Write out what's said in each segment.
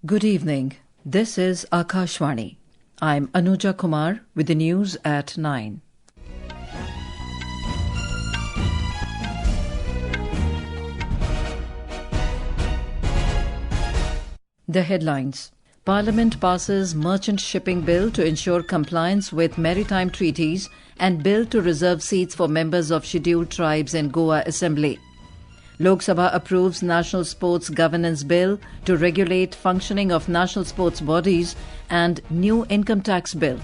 Good evening. This is Akashvani. I'm Anuja Kumar with the news at 9. The headlines. Parliament passes Merchant Shipping Bill to ensure compliance with maritime treaties and bill to reserve seats for members of scheduled tribes in Goa Assembly. Lok Sabha approves National Sports Governance Bill to regulate functioning of national sports bodies and new income tax bill.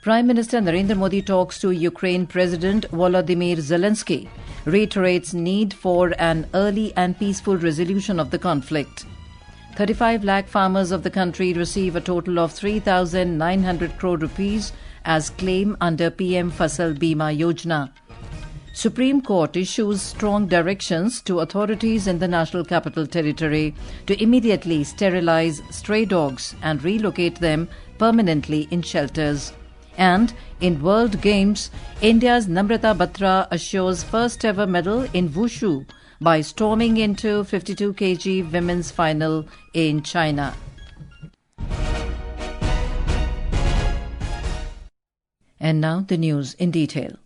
Prime Minister Narendra Modi talks to Ukraine President Volodymyr Zelensky, reiterates need for an early and peaceful resolution of the conflict. 35 lakh farmers of the country receive a total of 3,900 crore rupees as claim under PM Fasal Bima Yojana. Supreme Court issues strong directions to authorities in the National Capital Territory to immediately sterilise stray dogs and relocate them permanently in shelters. And in World Games, India's Namrata Batra assures first ever medal in Wushu by storming into 52 kg women's final in China. And now the news in detail.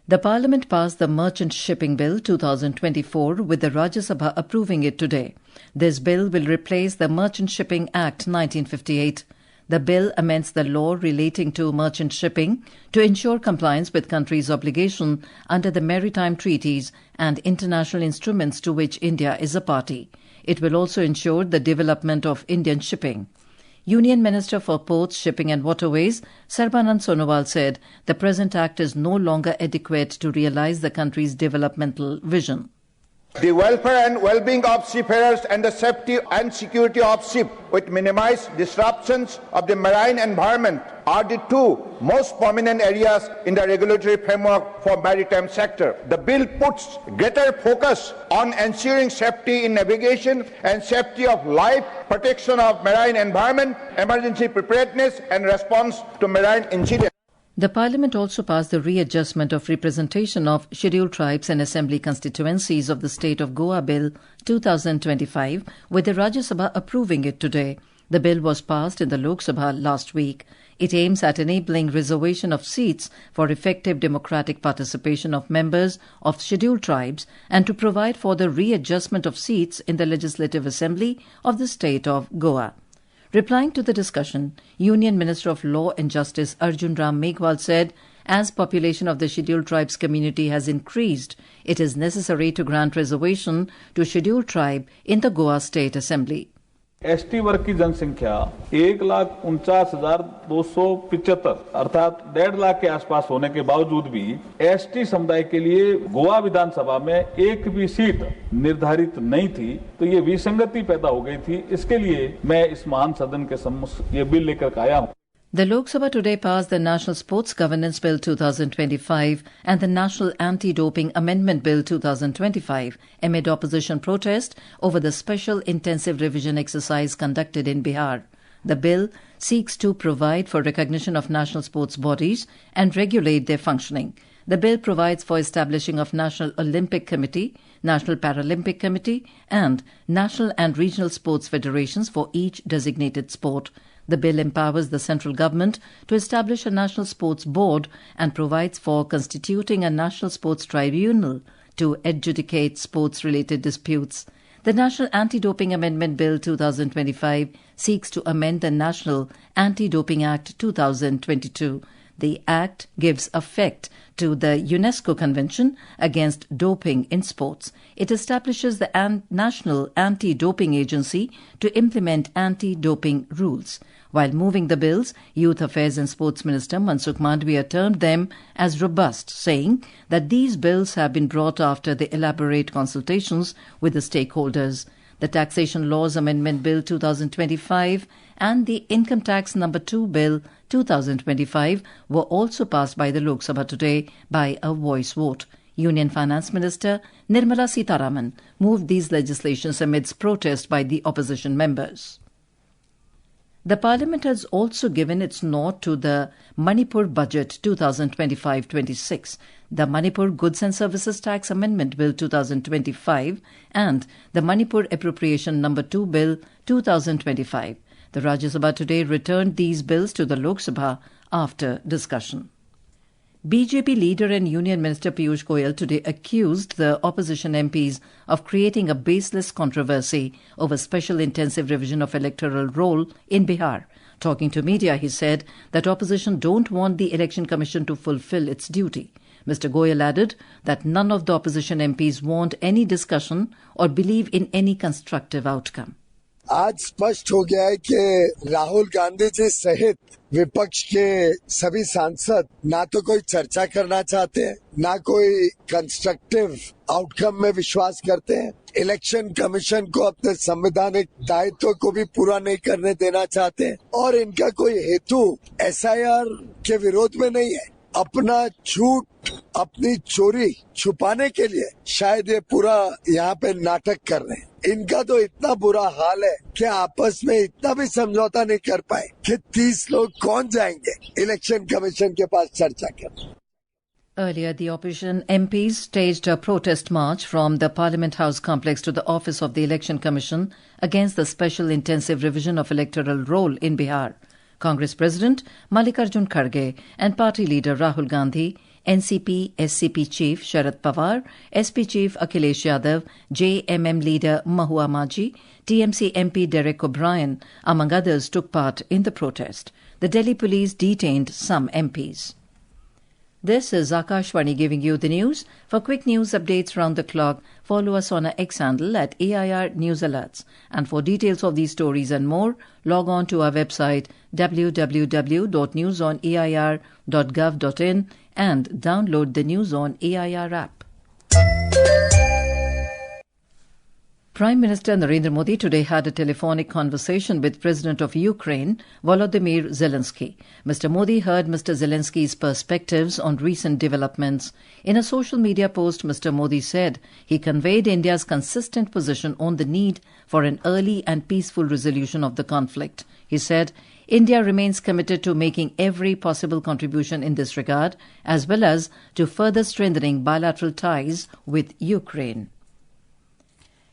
The Parliament passed the Merchant Shipping Bill 2024 with the Rajya Sabha approving it today. This bill will replace the Merchant Shipping Act 1958. The bill amends the law relating to merchant shipping to ensure compliance with countries' obligation under the maritime treaties and international instruments to which India is a party. It will also ensure the development of Indian shipping. Union Minister for Ports, Shipping and Waterways, Sarbanand Sonowal said the present act is no longer adequate to realise the country's developmental vision. The welfare and well-being of seafarers and the safety and security of ships, which minimize disruptions of the marine environment, are the two most prominent areas in the regulatory framework for maritime sector. The bill puts greater focus on ensuring safety in navigation and safety of life, protection of marine environment, emergency preparedness and response to marine incidents. The Parliament also passed the readjustment of representation of scheduled tribes and assembly constituencies of the state of Goa Bill 2025, with the Rajya Sabha approving it today. The bill was passed in the Lok Sabha last week. It aims at enabling reservation of seats for effective democratic participation of members of scheduled tribes and to provide for the readjustment of seats in the Legislative Assembly of the state of Goa. Replying to the discussion, Union Minister of Law and Justice Arjun Ram Meghwal said, as population of the scheduled tribes community has increased, it is necessary to grant reservation to scheduled tribe in the Goa State Assembly. ST वर्ग की जनसंख्या 1,49,275 अर्थात 1.5 लाख के आसपास होने के बावजूद भी एसटी समुदाय के लिए गोवा विधानसभा में एक भी सीट निर्धारित नहीं थी, तो ये विसंगति पैदा हो गई थी। इसके लिए मैं इस महान सदन के सम्मुख ये बिल लेकर आया हूँ। The Lok Sabha today passed the National Sports Governance Bill 2025 and the National Anti-Doping Amendment Bill 2025 amid opposition protest over the special intensive revision exercise conducted in Bihar. The bill seeks to provide for recognition of national sports bodies and regulate their functioning. The bill provides for establishing of National Olympic Committee, National Paralympic Committee and national and regional sports federations for each designated sport. The bill empowers the central government to establish a national sports board and provides for constituting a national sports tribunal to adjudicate sports-related disputes. The National Anti-Doping Amendment Bill 2025 seeks to amend the National Anti-Doping Act 2022. The Act gives effect to the UNESCO Convention Against Doping in Sports. It establishes the National Anti-Doping Agency to implement anti-doping rules. While moving the bills, Youth Affairs and Sports Minister Mansukh Mandviya termed them as robust, saying that these bills have been brought after the elaborate consultations with the stakeholders. The Taxation Laws Amendment Bill 2025 and the Income Tax No. 2 Bill 2025 were also passed by the Lok Sabha today by a voice vote. Union Finance Minister Nirmala Sitharaman moved these legislations amidst protest by the opposition members. The Parliament has also given its nod to the Manipur Budget 2025-26. the Manipur Goods and Services Tax Amendment Bill 2025 and the Manipur Appropriation No. 2 Bill 2025. The Rajya Sabha today returned these bills to the Lok Sabha after discussion. BJP leader and Union Minister Piyush Goyal today accused the opposition MPs of creating a baseless controversy over special intensive revision of electoral roll in Bihar. Talking to media, he said that opposition don't want the Election Commission to fulfill its duty. Mr. Goyal added that none of the opposition MPs want any discussion or believe in any constructive outcome. आज स्पष्ट हो गया है कि राहुल गांधी जी सहित विपक्ष के सभी सांसद ना तो कोई चर्चा करना चाहते हैं, ना कोई कंस्ट्रक्टिव आउटकम में विश्वास करते हैं। इलेक्शन कमीशन को अपने संवैधानिक दायित्व को भी पूरा नहीं करने देना चाहते हैं और इनका कोई हेतु SIR के विरोध में नहीं है। अपना झूठ, अपनी चोरी छुपाने के लिए शायद ये पूरा यहाँ पे नाटक कर रहे हैं। इनका तो इतना बुरा हाल है कि आपस में इतना भी समझौता नहीं कर पाए कि 30 लोग कौन जाएंगे इलेक्शन कमीशन के पास चर्चा करने। Earlier, the opposition MPs staged a protest march from the Parliament House complex to the office of the Election Commission against the special intensive revision of electoral roll in Bihar. Congress President Mallikarjun Kharge and party leader Rahul Gandhi, NCP SCP Chief Sharad Pawar, SP Chief Akhilesh Yadav, JMM leader Mahua Maji, TMC MP Derek O'Brien, among others, took part in the protest. The Delhi police detained some MPs. This is Akashvani giving you the news. For quick news updates round the clock, follow us on our X handle at AIR News Alerts. And for details of these stories and more, log on to our website www.newsonair.gov.in and download the News on AIR app. Prime Minister Narendra Modi today had a telephonic conversation with President of Ukraine, Volodymyr Zelensky. Mr. Modi heard Mr. Zelensky's perspectives on recent developments. In a social media post, Mr. Modi said he conveyed India's consistent position on the need for an early and peaceful resolution of the conflict. He said, India remains committed to making every possible contribution in this regard, as well as to further strengthening bilateral ties with Ukraine.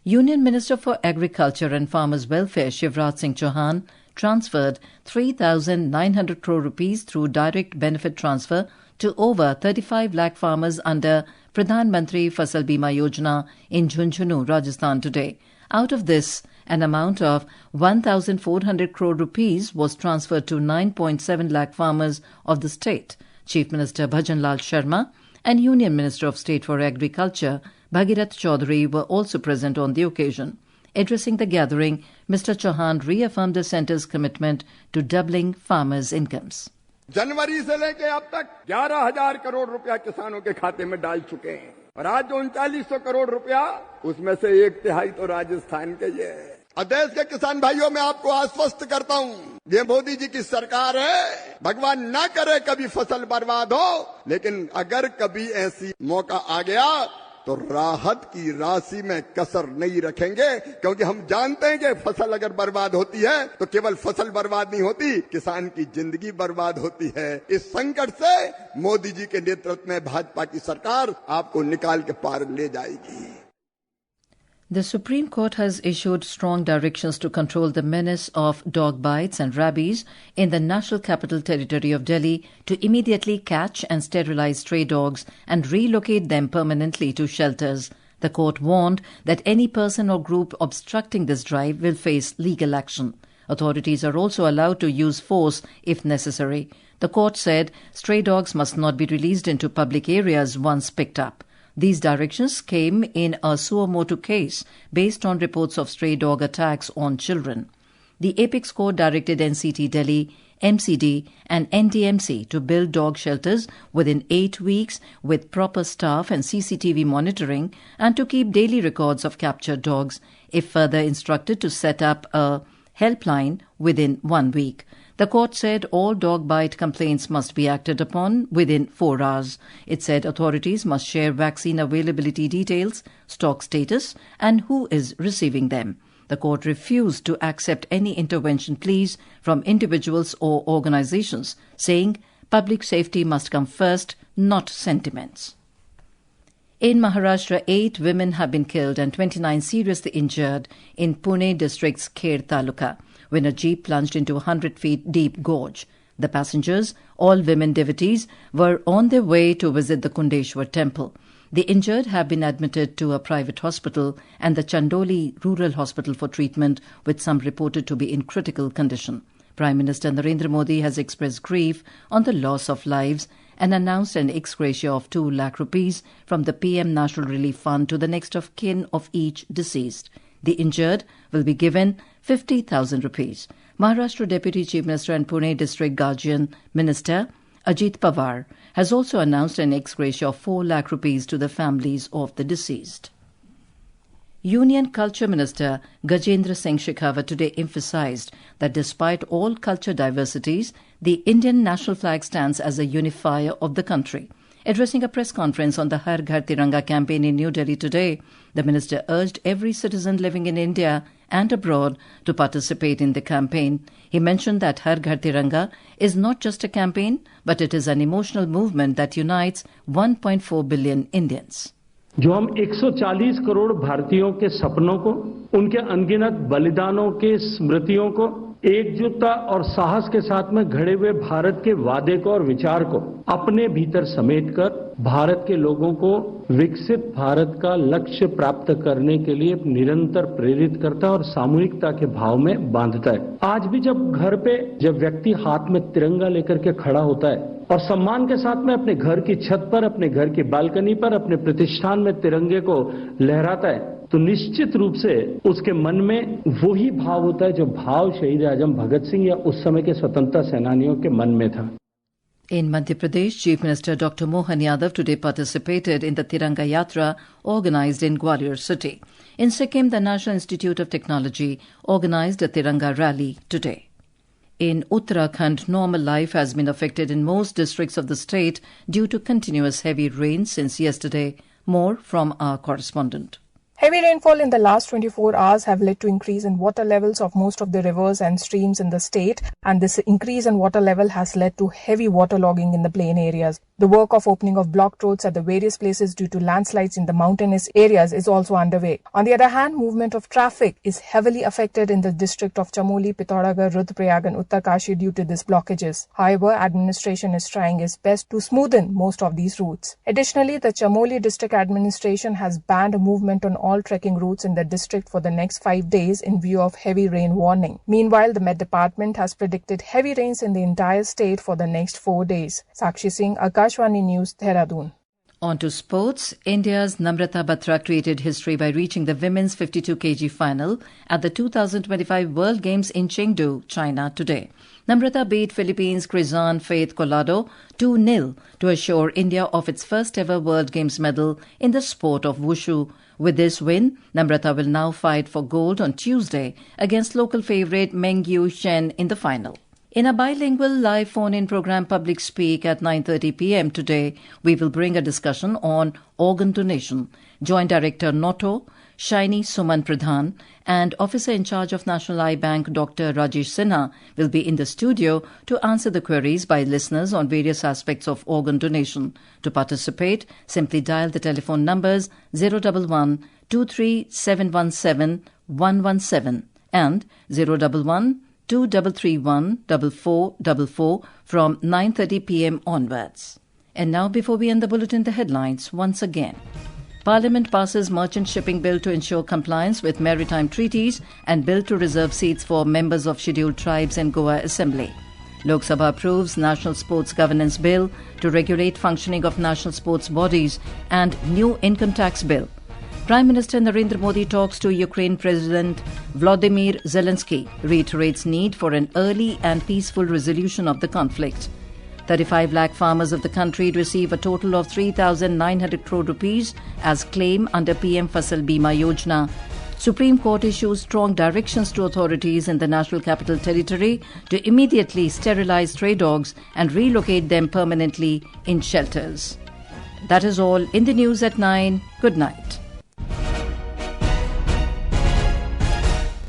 Union Minister for Agriculture and Farmers' Welfare Shivraj Singh Chauhan transferred 3,900 crore rupees through direct benefit transfer to over 35 lakh farmers under Pradhan Mantri Fasal Bima Yojana in Jhunjhunu, Rajasthan today. Out of this, an amount of 1,400 crore rupees was transferred to 9.7 lakh farmers of the state. Chief Minister Bhajan Lal Sharma and Union Minister of State for Agriculture Bhagirath Chaudhary were also present on the occasion. Addressing the gathering, Mr. Chauhan reaffirmed the centre's commitment to doubling farmers' incomes. जनवरी से लेके अब तक 11,000 करोड़ रुपया किसानों के खाते में डाल चुके हैं और आज जो 3900 करोड़ रुपया उसमें से 1/3 तो राजस्थान के ये है। और देश के किसान भाइयों मैं आपको आश्वस्त करता हूं, ये मोदी जी की सरकार है। भगवान ना करे कभी फसल बर्बाद हो, लेकिन अगर कभी ऐसी मौका आ गया तो राहत की राशि में कसर नहीं रखेंगे, क्योंकि हम जानते हैं कि फसल अगर बर्बाद होती है तो केवल फसल बर्बाद नहीं होती, किसान की जिंदगी बर्बाद होती है। इस संकट से मोदी जी के नेतृत्व में भाजपा की सरकार आपको निकाल के पार ले जाएगी। The Supreme Court has issued strong directions to control the menace of dog bites and rabies in the National Capital Territory of Delhi to immediately catch and sterilize stray dogs and relocate them permanently to shelters. The court warned that any person or group obstructing this drive will face legal action. Authorities are also allowed to use force if necessary. The court said stray dogs must not be released into public areas once picked up. These directions came in a suo motu case based on reports of stray dog attacks on children. The Apex Court directed NCT Delhi, MCD and NDMC to build dog shelters within 8 weeks with proper staff and CCTV monitoring and to keep daily records of captured dogs, if further instructed to set up a helpline within 1 week. The court said all dog bite complaints must be acted upon within 4 hours. It said authorities must share vaccine availability details, stock status, and who is receiving them. The court refused to accept any intervention pleas from individuals or organizations, saying public safety must come first, not sentiments. In Maharashtra, 8 women have been killed and 29 seriously injured in Pune district's Khed Taluka when a jeep plunged into a 100 feet deep gorge. The passengers, all women devotees, were on their way to visit the Kundeshwar temple. The injured have been admitted to a private hospital and the Chandoli Rural Hospital for treatment, with some reported to be in critical condition. Prime Minister Narendra Modi has expressed grief on the loss of lives and announced an ex gratia of 2 lakh rupees from the PM National Relief Fund to the next of kin of each deceased. The injured will be given 50,000 rupees. Maharashtra Deputy Chief Minister and Pune District Guardian Minister Ajit Pawar has also announced an ex gratia of 4 lakh rupees to the families of the deceased. Union Culture Minister Gajendra Singh Shekhawat today emphasized that despite all culture diversities, the Indian national flag stands as a unifier of the country. Addressing a press conference on the Har Ghar Tiranga campaign in New Delhi today, the minister urged every citizen living in India and abroad to participate in the campaign. He mentioned that Har Ghar Tiranga is not just a campaign, but it is an emotional movement that unites 1.4 billion Indians. जो हम 140 करोड़ भारतीयों के सपनों को, उनके अनगिनत बलिदानों के स्मृतियों को, एकजुटता और साहस के साथ में घड़े हुए भारत के वादे को और विचार को अपने भीतर समेटकर भारत के लोगों को विकसित भारत का लक्ष्य प्राप्त करने के लिए निरंतर प्रेरित करता है और सामूहिकता के भाव में बांधता है। आज भी जब घर पे जब व्यक्ति हाथ में तिरंगा लेकर के खड़ा होता है और सम्मान के साथ में अपने घर की छत पर, अपने घर की बालकनी पर, अपने प्रतिष्ठान में तिरंगे को लहराता है, तो निश्चित रूप से उसके मन में वही भाव होता है जो भाव शहीद आजम भगत सिंह या उस समय के स्वतंत्रता सेनानियों के मन में था। In Madhya Pradesh, Chief Minister Dr. Mohan Yadav today participated in the Tiranga Yatra organized in Gwalior city. In Sikkim, the National Institute of Technology organized a Tiranga rally today. In Uttarakhand, normal life has been affected in most districts of the state due to continuous heavy rain since yesterday. More from our correspondent. Heavy rainfall in the last 24 hours have led to increase in water levels of most of the rivers and streams in the state, and this increase in water level has led to heavy waterlogging in the plain areas. The work of opening of blocked roads at the various places due to landslides in the mountainous areas is also underway. On the other hand, movement of traffic is heavily affected in the district of Chamoli, Pithoragarh, Rudraprayag and Uttarkashi due to these blockages. However, administration is trying its best to smoothen most of these routes. Additionally, the Chamoli district administration has banned movement on all trekking routes in the district for the next 5 days in view of heavy rain warning. Meanwhile, the Met Department has predicted heavy rains in the entire state for the next 4 days. Sakshi Singh, Akashvani News, Dehradun. On to sports. India's Namrata Batra created history by reaching the women's 52 kg final at the 2025 World Games in Chengdu, China today. Namrata beat Philippines' Crizan Faith Collado 2-0 to assure India of its first ever World Games medal in the sport of Wushu. With this win, Namrata will now fight for gold on Tuesday against local favourite Mengyu Shen in the final. In a bilingual live phone-in program Public Speak at 9:30 p.m. today, we will bring a discussion on organ donation. Joint Director NOTO, Shiny Suman Pradhan, and Officer in charge of National Eye Bank Dr. Rajesh Sinha will be in the studio to answer the queries by listeners on various aspects of organ donation. To participate, simply dial the telephone numbers 011 23717 117 and 011 2331 4444 from 9:30 p.m. onwards. And now, before we end the bulletin, the headlines once again. Parliament passes Merchant Shipping Bill to ensure compliance with maritime treaties and bill to reserve seats for members of scheduled tribes in Goa Assembly. Lok Sabha approves National Sports Governance Bill to regulate functioning of national sports bodies and new income tax bill. Prime Minister Narendra Modi talks to Ukraine President Volodymyr Zelensky, reiterates need for an early and peaceful resolution of the conflict. 35 lakh farmers of the country receive a total of 3,900 crore rupees as claim under PM Fasal Bima Yojana. Supreme Court issues strong directions to authorities in the National Capital Territory to immediately sterilise stray dogs and relocate them permanently in shelters. That is all in the news at 9. Good night.